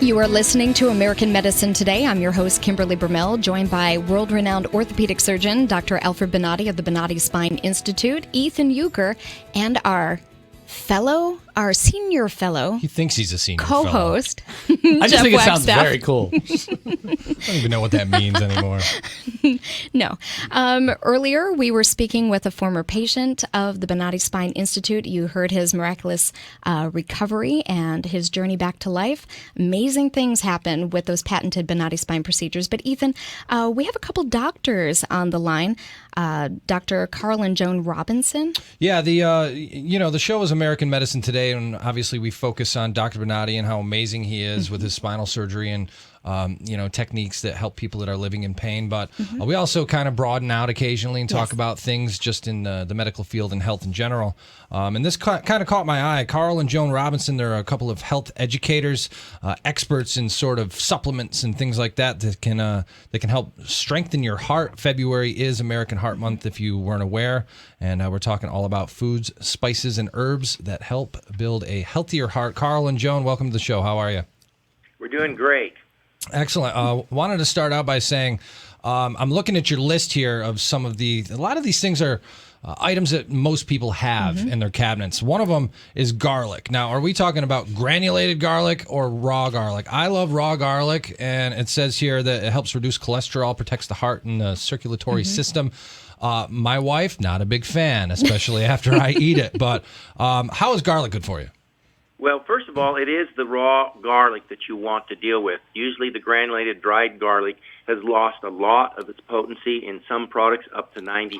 You are listening to American Medicine Today. I'm your host, Kimberly Bermel, joined by world-renowned orthopedic surgeon, Dr. Alfred Bonatti of the Bonatti Spine Institute, Ethan Euchre, and our senior fellow. He thinks he's a senior co-host. I just think it sounds very cool. I don't even know what that means anymore. No. Earlier, we were speaking with a former patient of the Bonatti Spine Institute. You heard his miraculous recovery and his journey back to life. Amazing things happen with those patented Bonatti spine procedures. But Ethan, we have a couple doctors on the line. Dr. Carl and Joan Robinson. Yeah, the show is American Medicine Today, and obviously we focus on Dr. Bonatti and how amazing he is with his spinal surgery and techniques that help people that are living in pain. But we also kind of broaden out occasionally and talk about things just in the medical field and health in general. And this kind of caught my eye. Carl and Joan Robinson, they're a couple of health educators, experts in sort of supplements and things like that can help strengthen your heart. February is American Heart Month, if you weren't aware. And we're talking all about foods, spices, and herbs that help build a healthier heart. Carl and Joan, welcome to the show. How are you? We're doing great. Excellent. Wanted to start out by saying I'm looking at your list here of a lot of these things are items that most people have in their cabinets. One of them is garlic. Now, are we talking about granulated garlic or raw garlic? I love raw garlic, and it says here that it helps reduce cholesterol, protects the heart and the circulatory system. My wife, not a big fan, especially after I eat it. But how is garlic good for you? Well, first of all, it is the raw garlic that you want to deal with. Usually the granulated dried garlic has lost a lot of its potency, in some products up to 90%,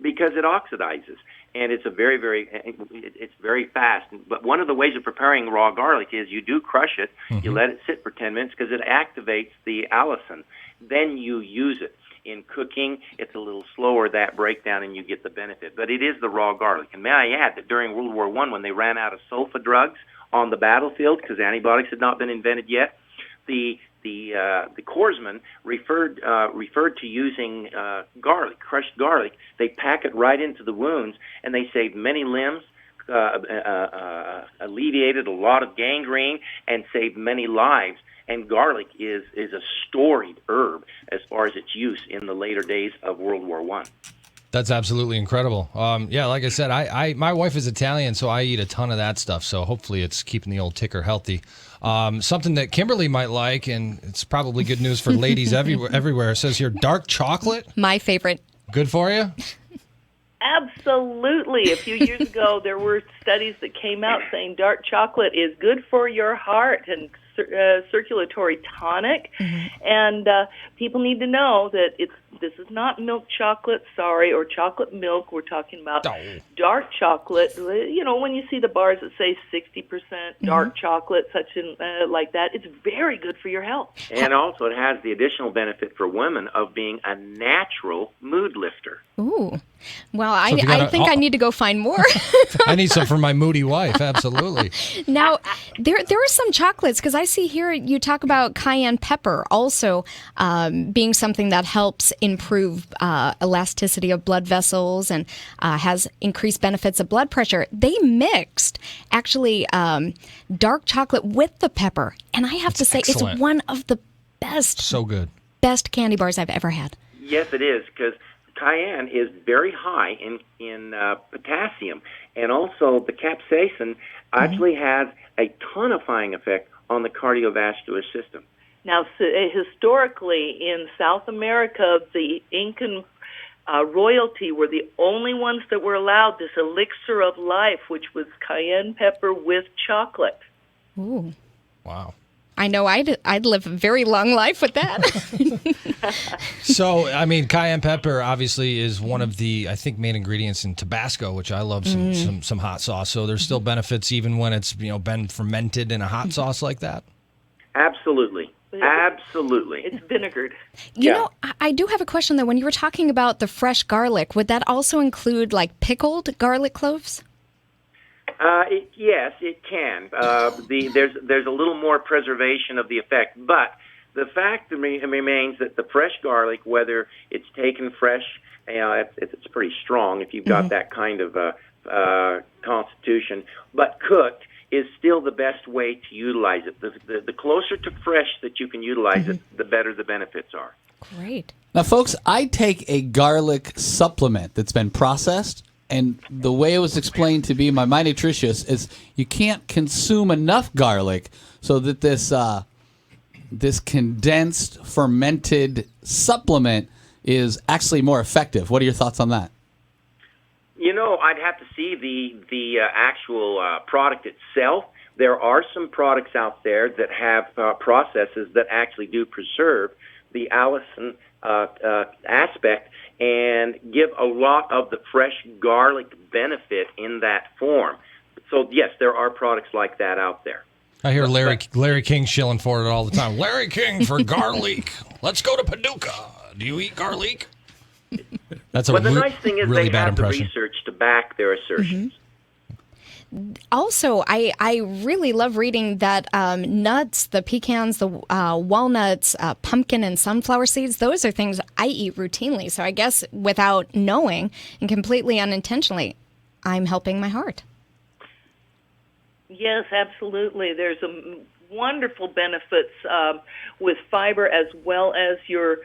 because it oxidizes. And it's it's very fast. But one of the ways of preparing raw garlic is you do crush it, you let it sit for 10 minutes because it activates the allicin. Then you use it. In cooking, it's a little slower, that breakdown, and you get the benefit. But it is the raw garlic. And may I add that during World War I, when they ran out of sulfa drugs on the battlefield because antibiotics had not been invented yet, the corpsmen referred to using garlic, crushed garlic. They pack it right into the wounds, and they saved many limbs, alleviated a lot of gangrene, and saved many lives. And garlic is a storied herb as far as its use in the later days of World War I. That's absolutely incredible. Like I said, my wife is Italian, so I eat a ton of that stuff. So hopefully it's keeping the old ticker healthy. Something that Kimberly might like, and it's probably good news for ladies everywhere. It says here, dark chocolate. My favorite. Good for you? Absolutely. A few years ago, there were studies that came out saying dark chocolate is good for your heart and circulatory tonic, and people need to know that this is not milk chocolate, or chocolate milk. We're talking about dark chocolate. You know, when you see the bars that say 60% dark chocolate, like that, it's very good for your health. And also it has the additional benefit for women of being a natural mood lifter. Ooh. Well, I think I need to go find more. I need some for my moody wife, absolutely. Now, there are some chocolates, because I see here you talk about cayenne pepper also being something that helps improve elasticity of blood vessels and has increased benefits of blood pressure. They mixed, actually, dark chocolate with the pepper, and I have to say excellent. It's one of the best candy bars I've ever had. Yes, it is, because cayenne is very high in potassium, and also the capsaicin actually has a tonifying effect on the cardiovascular system. Now, historically in South America, the Incan royalty were the only ones that were allowed this elixir of life, which was cayenne pepper with chocolate. Ooh. Wow. I know I'd live a very long life with that. So, I mean, cayenne pepper obviously is one of the, I think, main ingredients in Tabasco, which I love some hot sauce. So there's still benefits even when it's, been fermented in a hot sauce like that? Absolutely. Absolutely. It's vinegared. You know, I do have a question, though. When you were talking about the fresh garlic, would that also include, like, pickled garlic cloves? Yes, it can. There's a little more preservation of the effect, but the fact remains that the fresh garlic, whether it's taken fresh, it's pretty strong if you've got that kind of constitution, but cooked, is still the best way to utilize it. The closer to fresh that you can utilize it, the better the benefits are. Great. Now, folks, I take a garlic supplement that's been processed, and the way it was explained to me by my nutritionist is you can't consume enough garlic so that this condensed fermented supplement is actually more effective. What are your thoughts on that? I'd have to see the actual product itself. There are some products out there that have processes that actually do preserve the allicin aspect and give a lot of the fresh garlic benefit in that form. So, yes, there are products like that out there. I hear Larry King shilling for it all the time. Larry King for garlic. Let's go to Paducah. Do you eat garlic? That's a the nice thing is really they bad have impression. the research to back their assertions. Also, I really love reading that nuts, the pecans, the walnuts, pumpkin, and sunflower seeds, those are things I eat routinely. So I guess without knowing and completely unintentionally, I'm helping my heart. Yes, absolutely. There's wonderful benefits with fiber as well as your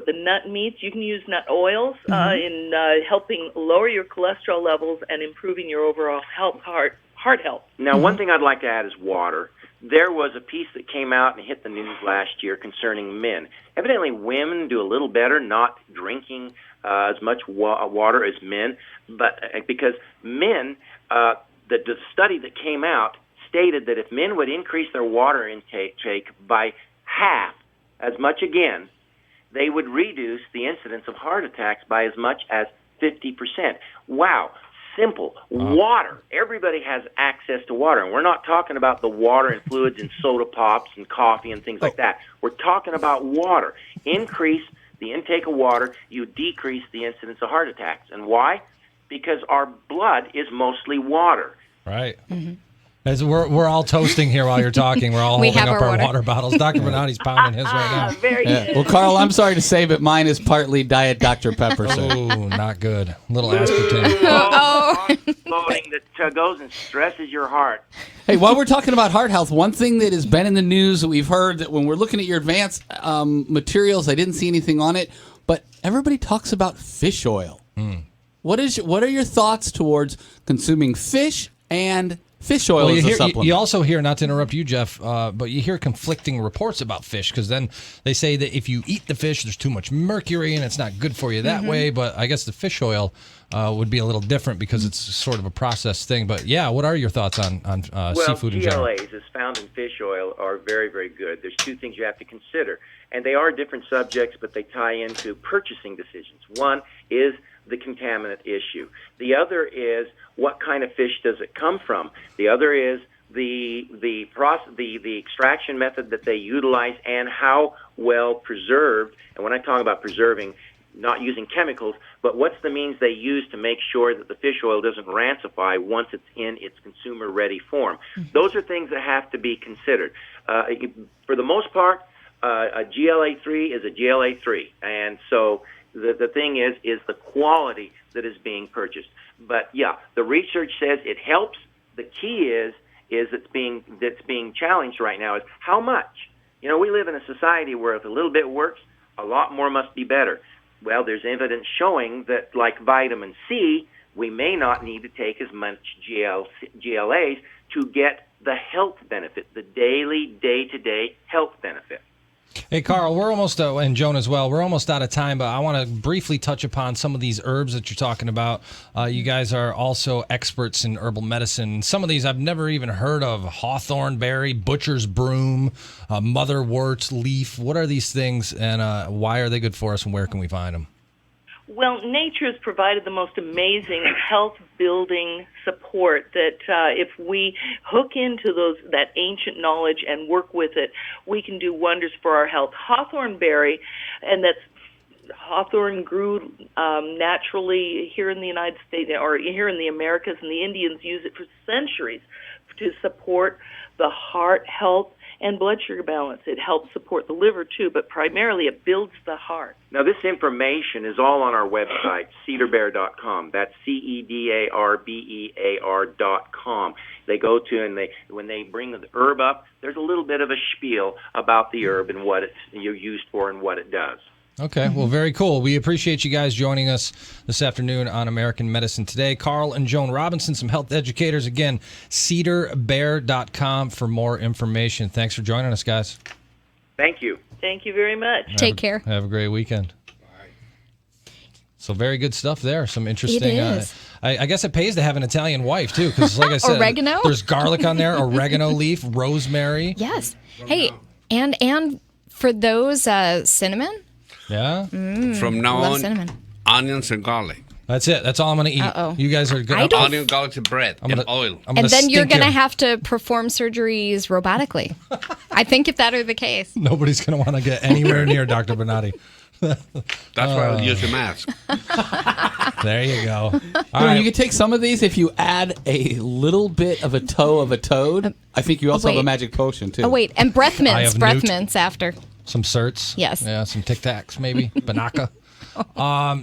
the nut meats. You can use nut oils in helping lower your cholesterol levels and improving your overall heart health. Now, one thing I'd like to add is water. There was a piece that came out and hit the news last year concerning men. Evidently, women do a little better not drinking as much water as men, but because men, the study that came out stated that if men would increase their water intake by half as much again, they would reduce the incidence of heart attacks by as much as 50%. Wow. Simple. Water. Everybody has access to water. And we're not talking about the water and fluids in soda pops and coffee and things like that. We're talking about water. Increase the intake of water, you decrease the incidence of heart attacks. And why? Because our blood is mostly water. Right. As we're all toasting here while you're talking. We're all holding up our water bottles. Dr. Bonatti's pounding his right now. Very good. Well, Carl, I'm sorry to say, but mine is partly Diet Dr. Pepper, sir. Oh, not good. Little aspartame. Loading that goes and stresses your heart. Hey, while we're talking about heart health, one thing that has been in the news that we've heard that when we're looking at your advanced materials, I didn't see anything on it, but everybody talks about fish oil. What are your thoughts towards consuming fish and fish oil as a supplement? You also hear, not to interrupt you, Jeff, but you hear conflicting reports about fish because then they say that if you eat the fish, there's too much mercury and it's not good for you that way. But I guess the fish oil would be a little different because it's sort of a processed thing. But yeah, what are your thoughts on seafood in general? GLAs, as found in fish oil, are very, very good. There's two things you have to consider, and they are different subjects, but they tie into purchasing decisions. One is the contaminant issue. The other is what kind of fish does it come from. The other is the extraction method that they utilize and how well preserved. And when I talk about preserving, not using chemicals, but what's the means they use to make sure that the fish oil doesn't rancify once it's in its consumer-ready form. Those are things that have to be considered. For the most part, a GLA-3 is a GLA-3, and so the thing is the quality that is being purchased. But yeah, the research says it helps. The key is that's being challenged right now is how much. We live in a society where if a little bit works, a lot more must be better. Well, there's evidence showing that, like vitamin C, we may not need to take as much GLAs to get the health benefit, the daily, day-to-day health benefit. Hey, Carl, we're almost, and Joan as well, we're almost out of time, but I want to briefly touch upon some of these herbs that you're talking about. You guys are also experts in herbal medicine. Some of these I've never even heard of. Hawthorn berry, butcher's broom, motherwort leaf. What are these things, and why are they good for us, and where can we find them? Well, nature has provided the most amazing health-building support that if we hook into that ancient knowledge and work with it, we can do wonders for our health. Hawthorn berry, and that's hawthorn grew naturally here in the United States or here in the Americas, and the Indians use it for centuries to support the heart health and blood sugar balance. It helps support the liver too, but primarily it builds the heart. Now, this information is all on our website, cedarbear.com. That's cedarbear.com. They go to, and when they bring the herb up, there's a little bit of a spiel about the herb and what it's used for and what it does. Okay, well, very cool. We appreciate you guys joining us this afternoon on American Medicine Today. Carl and Joan Robinson, some health educators. Again, cedarbear.com for more information. Thanks for joining us, guys. Thank you. Thank you very much. Take care. Have a great weekend. So very good stuff there. Some interesting. It is. I guess it pays to have an Italian wife, too, because like I said, Oregano? There's garlic on there, oregano leaf, rosemary. Yes. Hey, and for those cinnamon. Yeah. From now Love on, cinnamon. onions and garlic. That's it. That's all I'm going to eat. Uh-oh. You guys are good. I don't- Onion, garlic, and bread, and oil. And then you're going to have to perform surgeries robotically. I think if that are the case. Nobody's going to want to get anywhere near Dr. Bernardi. That's why I'll use a mask. There you go. All You know, right. you could take some of these if you add a little bit of a toe of a toad. I think you also have a wait. magic potion too. Oh, wait. And breath I mints. have Breath newt. mints after. Some certs. Yes. Yeah, some Tic Tacs maybe. Banaka.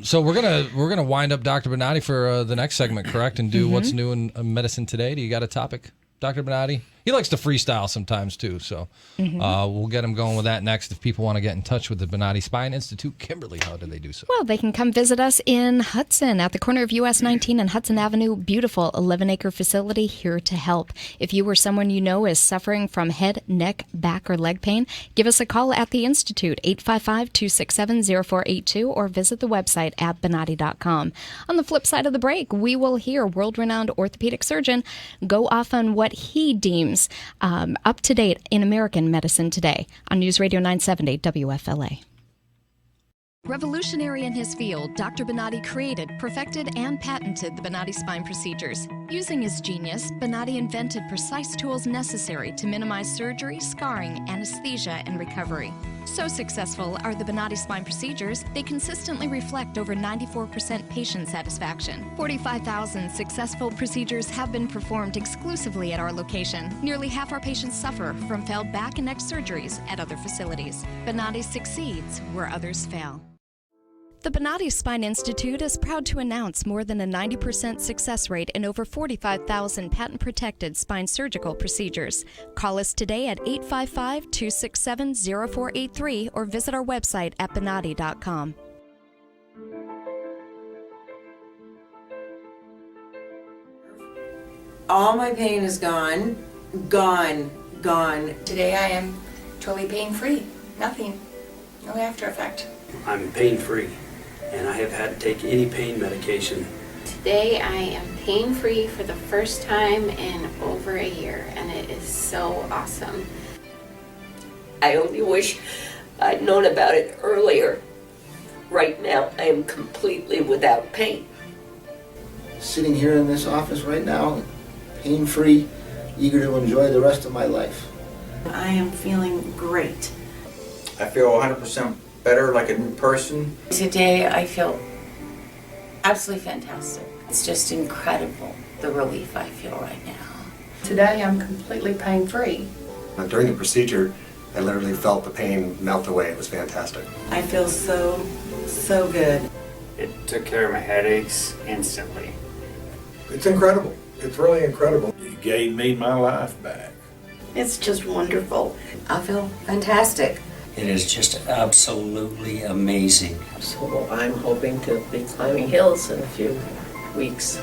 So we're gonna wind up Dr. Bernardi for the next segment, correct? And do what's new in medicine today. Do you got a topic, Dr. Bernardi? He likes to freestyle sometimes too, so we'll get him going with that next. If people want to get in touch with the Bernardi Spine Institute, Kimberly, how do they do so? Well, they can come visit us in Hudson at the corner of US 19 and Hudson Avenue. Beautiful 11-acre facility here to help. If you or someone you know is suffering from head, neck, back, or leg pain, give us a call at the Institute, 855-267-0482, or visit the website at Bernardi.com. On the flip side of the break, we will hear world-renowned orthopedic surgeon go off on what he deems up to date in American medicine today on News Radio 970 WFLA. Revolutionary in his field, Dr. Bernardi created, perfected, and patented the Bernardi spine procedures. Using his genius, Bernardi invented precise tools necessary to minimize surgery, scarring, anesthesia, and recovery. So successful are the Bernardi spine procedures, they consistently reflect over 94% patient satisfaction. 45,000 successful procedures have been performed exclusively at our location. Nearly half our patients suffer from failed back and neck surgeries at other facilities. Bernardi succeeds where others fail. The Bernardi Spine Institute is proud to announce more than a 90% success rate in over 45,000 patent-protected spine surgical procedures. Call us today at 855-267-0483 or visit our website at Bernardi.com. All my pain is gone. Today I am totally pain-free. Nothing. No after effect. I'm pain-free, and I have had to take any pain medication. Today I am pain-free for the first time in over a year, and it is so awesome. I only wish I'd known about it earlier. Right now, I am completely without pain. Sitting here in this office right now, pain-free, eager to enjoy the rest of my life. I am feeling great. I feel 100% better, like a new person. Today I feel absolutely fantastic. It's just incredible, the relief I feel right now. Today I'm completely pain-free. During the procedure, I literally felt the pain melt away. It was fantastic. I feel so good. It took care of my headaches instantly. It's incredible. It's really incredible. It gave me my life back. It's just wonderful. I feel fantastic. It is just absolutely amazing. So I'm hoping to be climbing hills in a few weeks.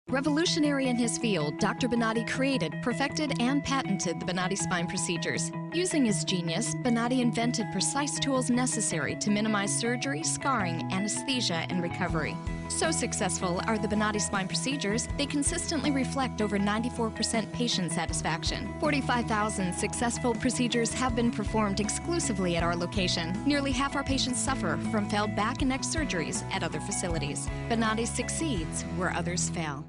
Revolutionary in his field, Dr. Bernardi created, perfected, and patented the Bernardi spine procedures. Using his genius, Bernardi invented precise tools necessary to minimize surgery, scarring, anesthesia, and recovery. So successful are the Bonati spine procedures, they consistently reflect over 94% patient satisfaction. 45,000 successful procedures have been performed exclusively at our location. Nearly half our patients suffer from failed back and neck surgeries at other facilities. Bonati succeeds where others fail.